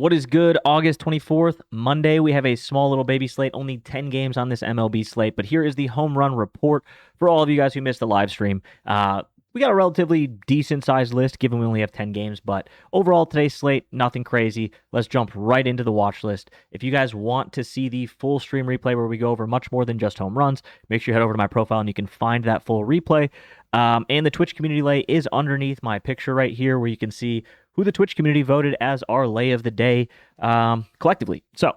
What is good? August 24th, Monday. We have a small little baby slate, only 10 games on this MLB slate. But here is the home run report for all of you guys who missed the live stream. We got a relatively decent sized list given we only have 10 games, but overall today's slate, nothing crazy. Let's jump right into the watch list. If you guys want to see the full stream replay where we go over much more than just home runs, make sure you head over to my profile and you can find that full replay. And the Twitch community lay is underneath my picture right here where you can see who the Twitch community voted as our lay of the day collectively. So,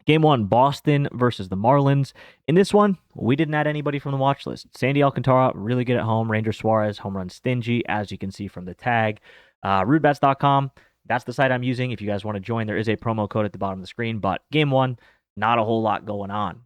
Game 1, Boston versus the Marlins. In this one, we didn't add anybody from the watch list. Sandy Alcantara, really good at home. Ranger Suarez, home run stingy, as you can see from the tag. Rudebets.com, that's the site I'm using. If you guys want to join, there is a promo code at the bottom of the screen. But Game 1, not a whole lot going on.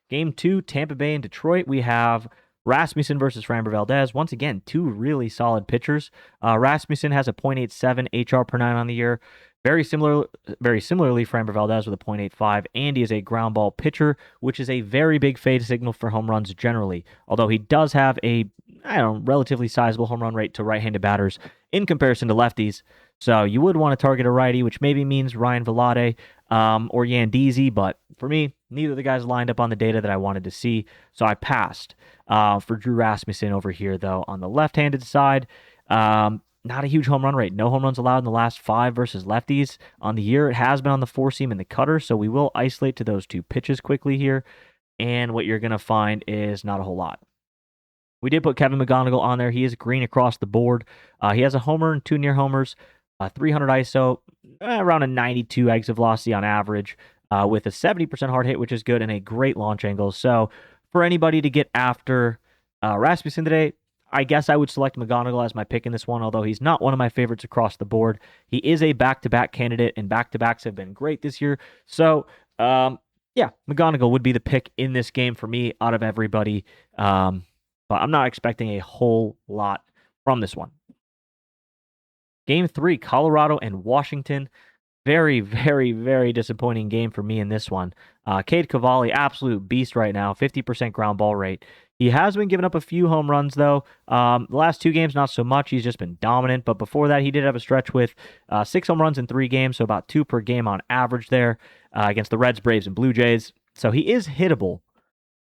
Game 2, Tampa Bay and Detroit. We have Rasmussen versus Framber Valdez. Once again, two really solid pitchers. Rasmussen has a .87 HR per 9 on the year. Very similarly, Framber Valdez with a .85. And he is a ground ball pitcher, which is a very big fade signal for home runs generally. Although he does have a, relatively sizable home run rate to right-handed batters in comparison to lefties. So you would want to target a righty, which maybe means Ryan Vilade or Yandeezy. But for me, neither of the guys lined up on the data that I wanted to see. So I passed for Drew Rasmussen over here, though. On the left-handed side, not a huge home run rate. No home runs allowed in the last 5 versus lefties on the year. It has been on the four seam and the cutter, so we will isolate to those two pitches quickly here. And what you're going to find is not a whole lot. We did put Kevin McGonigal on there. He is green across the board. He has a homer and 2 near homers, 300 ISO, around a 92 exit velocity on average, with a 70% hard hit, which is good, and a great launch angle. So for anybody to get after Rasmussen today, I guess I would select McGonigal as my pick in this one, although he's not one of my favorites across the board. He is a back-to-back candidate, and back-to-backs have been great this year. So, McGonigal would be the pick in this game for me out of everybody. But I'm not expecting a whole lot from this one. Game 3, Colorado and Washington. Very, very, very disappointing game for me in this one. Cade Cavalli, absolute beast right now, 50% ground ball rate. He has been giving up a few home runs, though. The last 2 games, not so much. He's just been dominant. But before that, he did have a stretch with 6 home runs in 3 games, so about 2 per game on average there against the Reds, Braves, and Blue Jays. So he is hittable,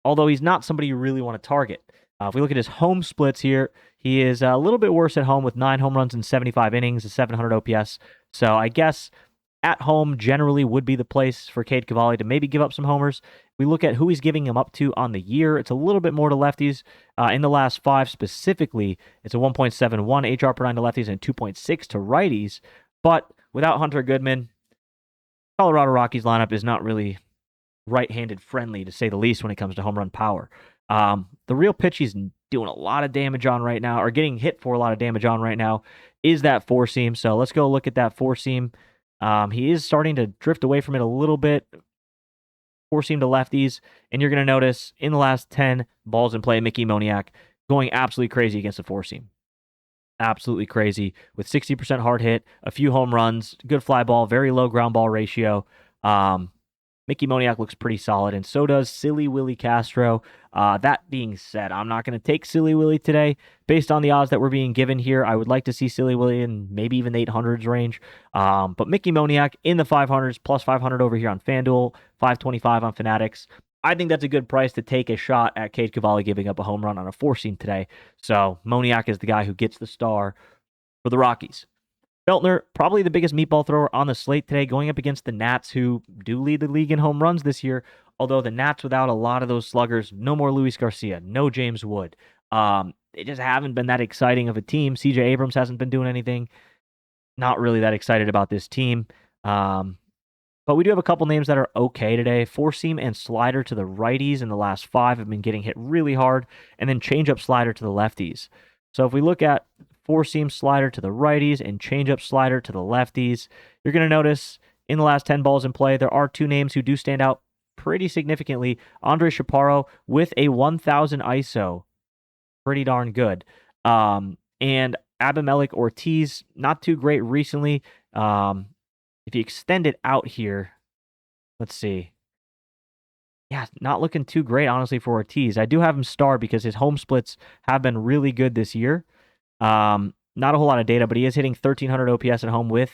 although he's not somebody you really want to target. If we look at his home splits here, he is a little bit worse at home with 9 home runs in 75 innings, a 700 OPS. So I guess at home generally would be the place for Cade Cavalli to maybe give up some homers. We look at who he's giving them up to on the year. It's a little bit more to lefties. In the last 5 specifically, it's a 1.71 HR per 9 to lefties and 2.6 to righties. But without Hunter Goodman, Colorado Rockies lineup is not really right-handed friendly, to say the least, when it comes to home run power. The real pitch he's doing a lot of damage on right now, or getting hit for a lot of damage on right now, is that four seam. So let's go look at that four seam. He is starting to drift away from it a little bit. Four seam to lefties, and you're going to notice in the last 10 balls in play, Mickey Moniak going absolutely crazy against the four seam. Absolutely crazy with 60% hard hit, a few home runs, good fly ball, very low ground ball ratio. Mickey Moniak looks pretty solid, and so does Silly Willie Castro. That being said, I'm not going to take Silly Willie today. Based on the odds that we're being given here, I would like to see Silly Willie in maybe even the 800s range. But Mickey Moniak in the 500s, plus 500 over here on FanDuel, 525 on Fanatics. I think that's a good price to take a shot at Cade Cavalli giving up a home run on a four-seam today. So Moniak is the guy who gets the star for the Rockies. Feltner, probably the biggest meatball thrower on the slate today, going up against the Nats, who do lead the league in home runs this year, although the Nats without a lot of those sluggers, no more Luis Garcia, no James Wood. They just haven't been that exciting of a team. CJ Abrams hasn't been doing anything. Not really that excited about this team. But we do have a couple names that are okay today. Four-seam and slider to the righties in the last 5 have been getting hit really hard, and then change-up slider to the lefties. So if we look at four-seam slider to the righties and change-up slider to the lefties, you're going to notice in the last 10 balls in play, there are 2 names who do stand out pretty significantly. Andre Chaparro with a 1,000 ISO. Pretty darn good. And Abimelec Ortiz, not too great recently. If you extend it out here, let's see. Yeah, not looking too great, honestly, for Ortiz. I do have him star because his home splits have been really good this year. Not a whole lot of data, but he is hitting 1,300 OPS at home with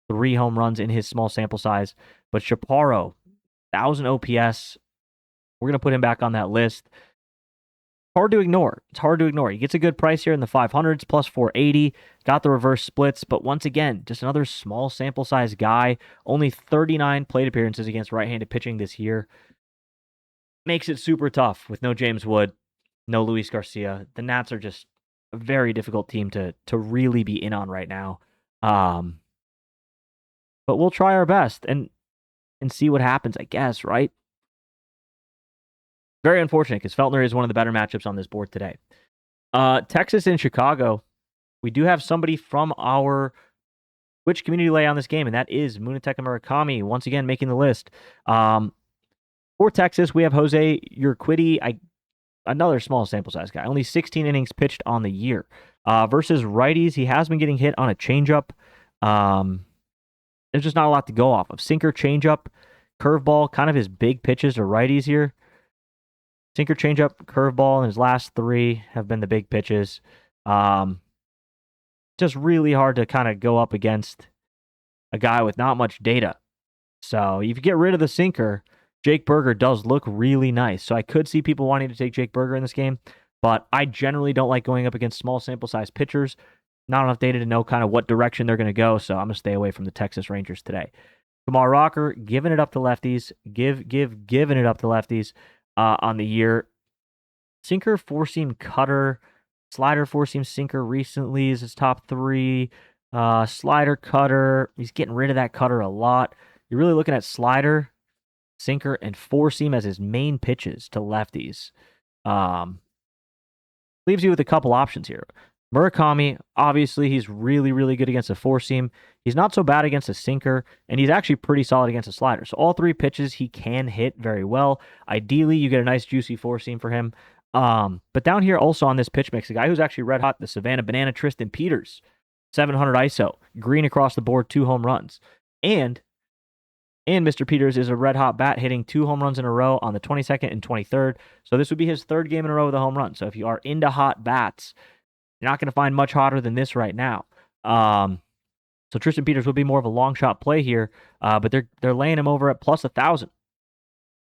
3 home runs in his small sample size. But Chaparro, 1,000 OPS. We're going to put him back on that list. Hard to ignore. It's hard to ignore. He gets a good price here in the 500s, plus 480. Got the reverse splits, but once again, just another small sample size guy. Only 39 plate appearances against right-handed pitching this year. Makes it super tough with no James Wood, no Luis Garcia. The Nats are just a very difficult team to really be in on right now. But we'll try our best and see what happens, I guess, right? Very unfortunate because Feltner is one of the better matchups on this board today. Texas and Chicago. We do have somebody from our Twitch community lay on this game, and that is Munetaka Murakami, once again making the list. For Texas, we have Jose Urquidy, another small sample size guy. Only 16 innings pitched on the year. Versus righties, he has been getting hit on a changeup. There's just not a lot to go off of. Sinker, changeup, curveball, kind of his big pitches to righties here. Sinker, changeup, curveball, and his last 3 have been the big pitches. Just really hard to kind of go up against a guy with not much data. So if you get rid of the sinker, Jake Berger does look really nice. So I could see people wanting to take Jake Berger in this game, but I generally don't like going up against small sample size pitchers. Not enough data to know kind of what direction they're going to go, so I'm going to stay away from the Texas Rangers today. Kumar Rocker, giving it up to lefties. Giving it up to lefties on the year. Sinker, 4-seam cutter. Slider, 4-seam sinker recently is his top 3. Slider, cutter. He's getting rid of that cutter a lot. You're really looking at slider, sinker, and 4-seam as his main pitches to lefties. Leaves you with a couple options here. Murakami, obviously, he's really, really good against a 4-seam. He's not so bad against a sinker, and he's actually pretty solid against a slider. So all 3 pitches he can hit very well. Ideally, you get a nice, juicy 4-seam for him. But down here also on this pitch mix, a guy who's actually red hot, the Savannah Banana, Tristan Peters. 700 ISO. Green across the board, 2 home runs. And Mr. Peters is a red hot bat, hitting 2 home runs in a row on the 22nd and 23rd. So this would be his 3rd game in a row with a home run. So if you are into hot bats, you're not going to find much hotter than this right now. So Tristan Peters would be more of a long shot play here, but they're laying him over at plus 1,000.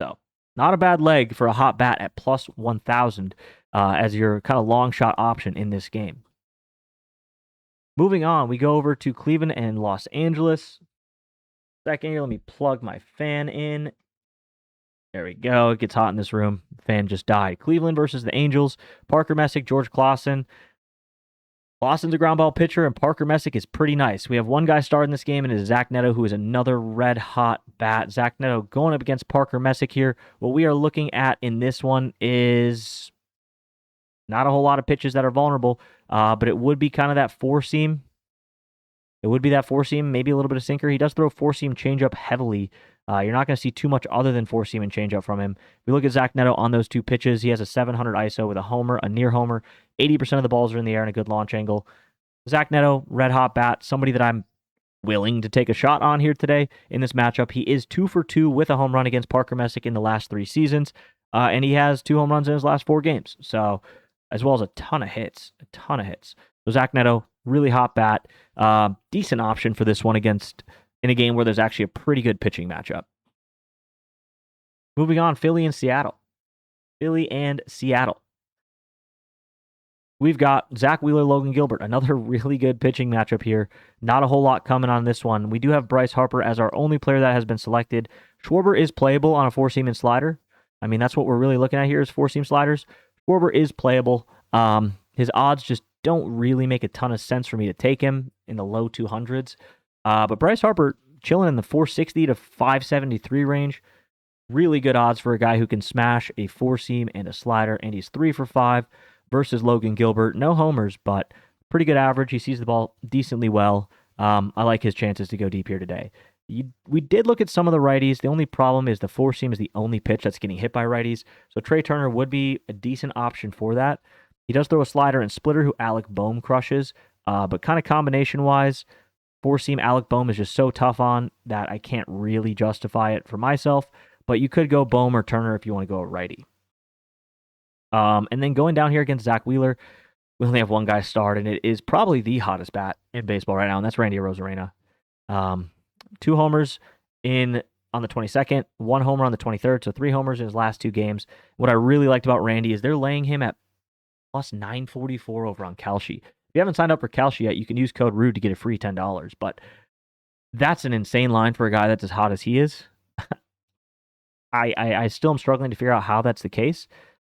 So not a bad leg for a hot bat at plus 1,000 as your kind of long shot option in this game. Moving on, we go over to Cleveland and Los Angeles. Second here, let me plug my fan in. There we go. It gets hot in this room. The fan just died. Cleveland versus the Angels. Parker Messick, George Clausen. Clausen's a ground ball pitcher, and Parker Messick is pretty nice. We have one guy starting this game, and it is Zach Neto, who is another red-hot bat. Zach Neto going up against Parker Messick here. What we are looking at in this one is not a whole lot of pitches that are vulnerable, but it would be kind of that 4-seam. It would be that 4-seam, maybe a little bit of sinker. He does throw 4-seam changeup heavily. You're not going to see too much other than 4-seam and changeup from him. If we look at Zach Neto on those 2 pitches, he has a 700 ISO with a homer, a near homer. 80% of the balls are in the air and a good launch angle. Zach Neto, red hot bat, somebody that I'm willing to take a shot on here today in this matchup. He is 2 for 2 with a home run against Parker Messick in the last 3 seasons, and he has 2 home runs in his last 4 games. So, as well as a ton of hits. So Zach Neto, really hot bat, decent option for this one in a game where there's actually a pretty good pitching matchup. Moving on, Philly and Seattle. We've got Zach Wheeler, Logan Gilbert, another really good pitching matchup here. Not a whole lot coming on this one. We do have Bryce Harper as our only player that has been selected. Schwarber is playable on a 4-seam and slider. I mean, that's what we're really looking at here is 4-seam sliders. Schwarber is playable. His odds just don't really make a ton of sense for me to take him in the low 200s. But Bryce Harper chilling in the 460 to 573 range. Really good odds for a guy who can smash a 4-seam and a slider, and he's 3 for 5 versus Logan Gilbert. No homers, but pretty good average. He sees the ball decently well. I like his chances to go deep here today. We did look at some of the righties. The only problem is the 4-seam is the only pitch that's getting hit by righties. So Trey Turner would be a decent option for that. He does throw a slider and splitter who Alec Boehm crushes, but kind of combination-wise, 4-seam Alec Boehm is just so tough on that I can't really justify it for myself. But you could go Boehm or Turner if you want to go a righty. And then going down here against Zach Wheeler, we only have one guy starred, and it is probably the hottest bat in baseball right now, and that's Randy Arozarena. 2 homers on the 22nd, 1 homer on the 23rd, so 3 homers in his last 2 games. What I really liked about Randy is they're laying him at plus 944 over on Kalshi. If you haven't signed up for Kalshi yet, you can use code RUDE to get a free $10. But that's an insane line for a guy that's as hot as he is. I still am struggling to figure out how that's the case,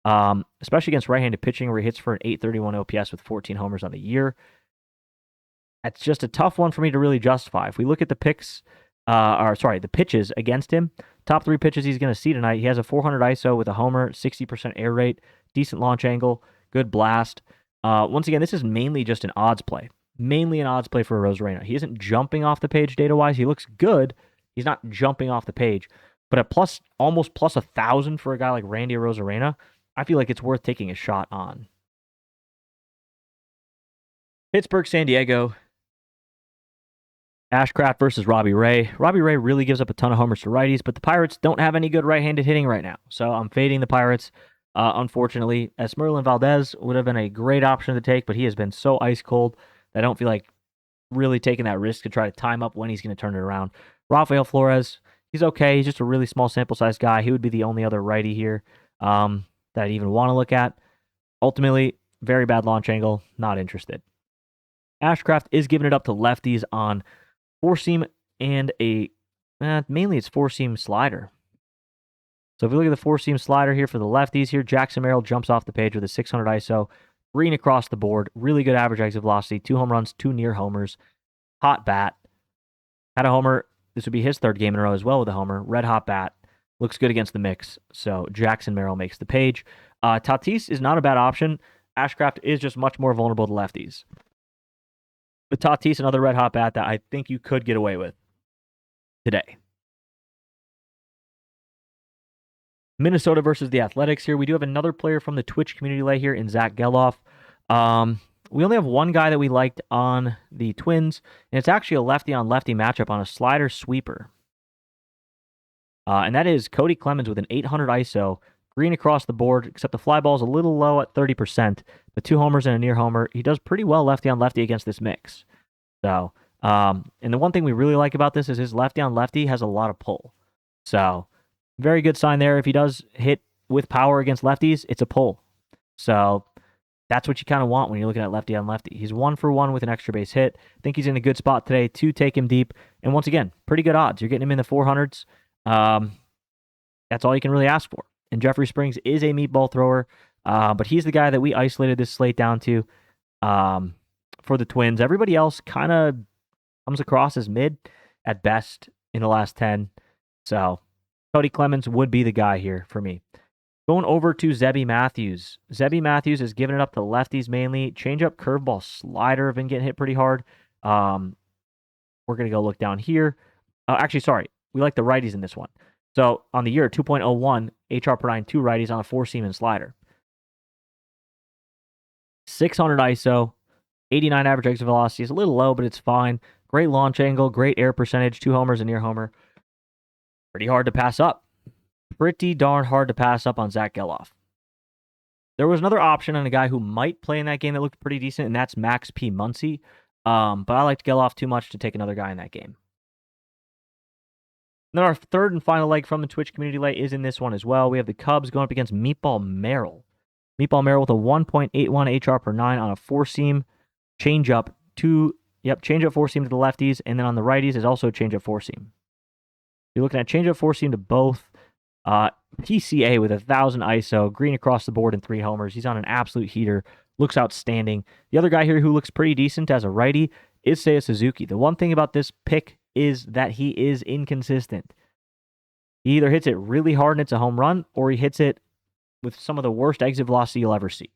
especially against right-handed pitching where he hits for an 831 OPS with 14 homers on the year. That's just a tough one for me to really justify. If we look at the the pitches against him, top 3 pitches he's going to see tonight. He has a 400 ISO with a homer, 60% air rate, decent launch angle, good blast. Once again, this is mainly just an odds play. Mainly an odds play for Rosarena. He isn't jumping off the page data-wise. He looks good. He's not jumping off the page. But at almost plus 1,000 for a guy like Randy Rosarena, I feel like it's worth taking a shot on. Pittsburgh, San Diego. Ashcraft versus Robbie Ray. Robbie Ray really gives up a ton of homers to righties, but the Pirates don't have any good right-handed hitting right now. So I'm fading the Pirates, unfortunately. Esmeralyn Valdez would have been a great option to take, but he has been so ice cold that I don't feel like really taking that risk to try to time up when he's going to turn it around. Rafael Flores, he's okay. He's just a really small sample size guy. He would be the only other righty here that I'd even want to look at. Ultimately, very bad launch angle. Not interested. Ashcraft is giving it up to lefties on 4-seam and mainly it's 4-seam slider. So if we look at the 4-seam slider here for the lefties here, Jackson Merrill jumps off the page with a 600 ISO, green across the board, really good average exit velocity, 2 home runs, 2 near homers, hot bat, had a homer. This would be his 3rd game in a row as well with a homer, red hot bat, looks good against the mix. So Jackson Merrill makes the page. Tatis is not a bad option. Ashcraft is just much more vulnerable to lefties. With Tatis, another red hot bat that I think you could get away with today. Minnesota versus the Athletics here. We do have another player from the Twitch community lay here in Zach Geloff. We only have one guy that we liked on the Twins, and it's actually a lefty-on-lefty matchup on a slider sweeper. And that is Cody Clemens with an 800 ISO, green across the board, except the fly ball is a little low at 30%, but 2 homers and a near homer. He does pretty well lefty-on-lefty against this mix. So, and the one thing we really like about this is his lefty-on-lefty has a lot of pull. So, very good sign there. If he does hit with power against lefties, it's a pull. So, that's what you kind of want when you're looking at lefty-on-lefty. He's 1 for 1 with an extra base hit. I think he's in a good spot today to take him deep. And once again, pretty good odds. You're getting him in the 400s. That's all you can really ask for. And Jeffrey Springs is a meatball thrower, but he's the guy that we isolated this slate down to for the Twins. Everybody else kind of comes across as mid at best in the last 10. So Cody Clemens would be the guy here for me. Going over to Zebby Matthews. Zebby Matthews is giving it up to lefties mainly. Changeup, curveball, slider have been getting hit pretty hard. We're going to go look down here. Actually, sorry. We like the righties in this one. So on the year, 2.01 HR per 9, 2 righties on a 4-seam and slider. 600 ISO, 89 average exit velocity. Is a little low, but it's fine. Great launch angle, great air percentage, 2 homers and near homer. Pretty hard to pass up. Pretty darn hard to pass up on Zach Geloff. There was another option on a guy who might play in that game that looked pretty decent, and that's Max P. Muncy. But I liked Geloff too much to take another guy in that game. Then our third and final leg from the Twitch community leg is in this one as well. We have the Cubs going up against Meatball Merrill. Meatball Merrill with a 1.81 HR per 9 on a 4-seam changeup. Changeup 4-seam to the lefties, and then on the righties is also changeup 4-seam. You're looking at changeup 4-seam to both. PCA with 1,000 ISO, green across the board and 3 homers. He's on an absolute heater. Looks outstanding. The other guy here who looks pretty decent as a righty is Seiya Suzuki. The one thing about this pick is that he is inconsistent. He either hits it really hard and it's a home run, or he hits it with some of the worst exit velocity you'll ever see.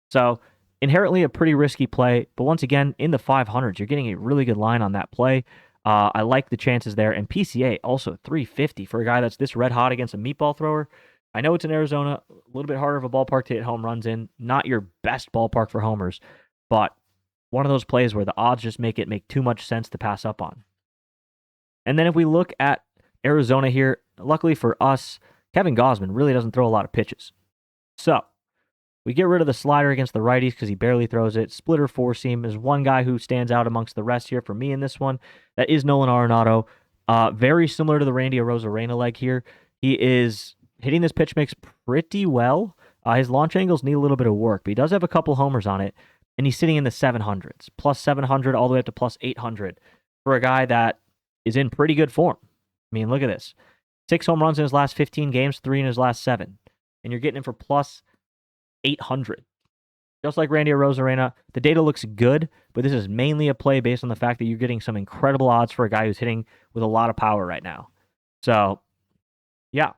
So, inherently a pretty risky play, but once again, in the 500s, you're getting a really good line on that play. I like the chances there. And PCA also 350 for a guy that's this red hot against a meatball thrower. I know it's in Arizona, a little bit harder of a ballpark to hit home runs in. Not your best ballpark for homers, but one of those plays where the odds just make too much sense to pass up on. And then if we look at Arizona here, luckily for us, Kevin Gausman really doesn't throw a lot of pitches. So We get rid of the slider against the righties because he barely throws it. Splitter four seam is one guy who stands out amongst the rest here for me in this one. That is Nolan Arenado. Very similar to the Randy Arozarena leg here. He is hitting this pitch mix pretty well. His launch angles need a little bit of work, but he does have a couple homers on it, and he's sitting in the 700s, plus 700 all the way up to plus 800 for a guy that is in pretty good form. I mean, look at this. 6 home runs in his last 15 games, 3 in his last 7. And you're getting him for plus 800. Just like Randy Arozarena, the data looks good, but this is mainly a play based on the fact that you're getting some incredible odds for a guy who's hitting with a lot of power right now. So, yeah.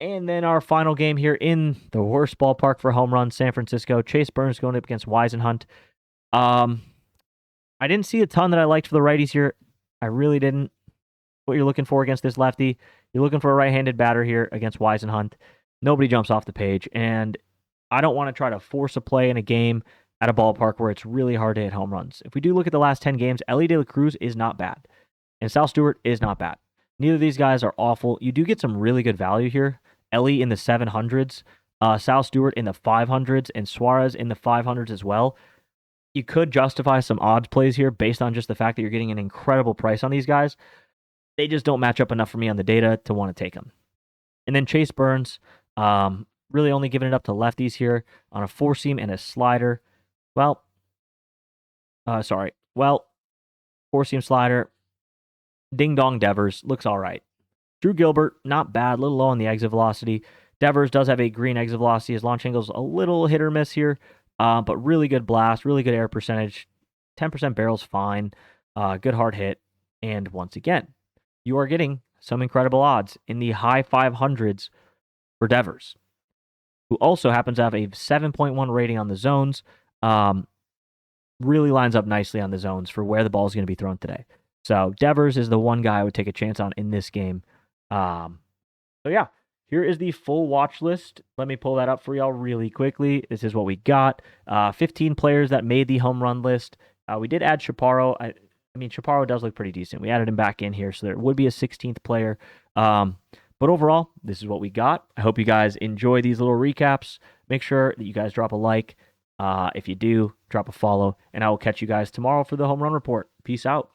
And then our final game here in the worst ballpark for home runs, San Francisco. Chase Burns going up against Weisenhunt. I didn't see a ton that I liked for the righties here. I really didn't. What you're looking for against this lefty, you're looking for a right-handed batter here against Weisenhunt. Nobody jumps off the page, and I don't want to try to force a play in a game at a ballpark where it's really hard to hit home runs. If we do look at the last 10 games, Elly De La Cruz is not bad, and Sal Stewart is not bad. Neither of these guys are awful. You do get some really good value here. Elly in the 700s, Sal Stewart in the 500s, and Suarez in the 500s as well. You could justify some odds plays here based on just the fact that you're getting an incredible price on these guys. They just don't match up enough for me on the data to want to take them. And then Chase Burns, really only giving it up to lefties here on a four seam and a slider. Well, four seam slider. Ding Dong Devers looks all right. Drew Gilbert, not bad, a little low on the exit velocity. Devers does have a green exit velocity. His launch angle's a little hit or miss here, but really good blast, really good air percentage. 10% barrel's fine. Good hard hit. And once again, you are getting some incredible odds in the high 500s for Devers, who also happens to have a 7.1 rating on the zones. Really lines up nicely on the zones for where the ball is going to be thrown today. So Devers is the one guy I would take a chance on in this game. So yeah, here is the full watch list. Let me pull that up for y'all really quickly. This is what we got. 15 players that made the home run list. We did add Chaparro. I mean, Chaparro does look pretty decent. We added him back in here, so there would be a 16th player. But overall, this is what we got. I hope you guys enjoy these little recaps. Make sure that you guys drop a like. If you do, drop a follow. And I will catch you guys tomorrow for the home run report. Peace out.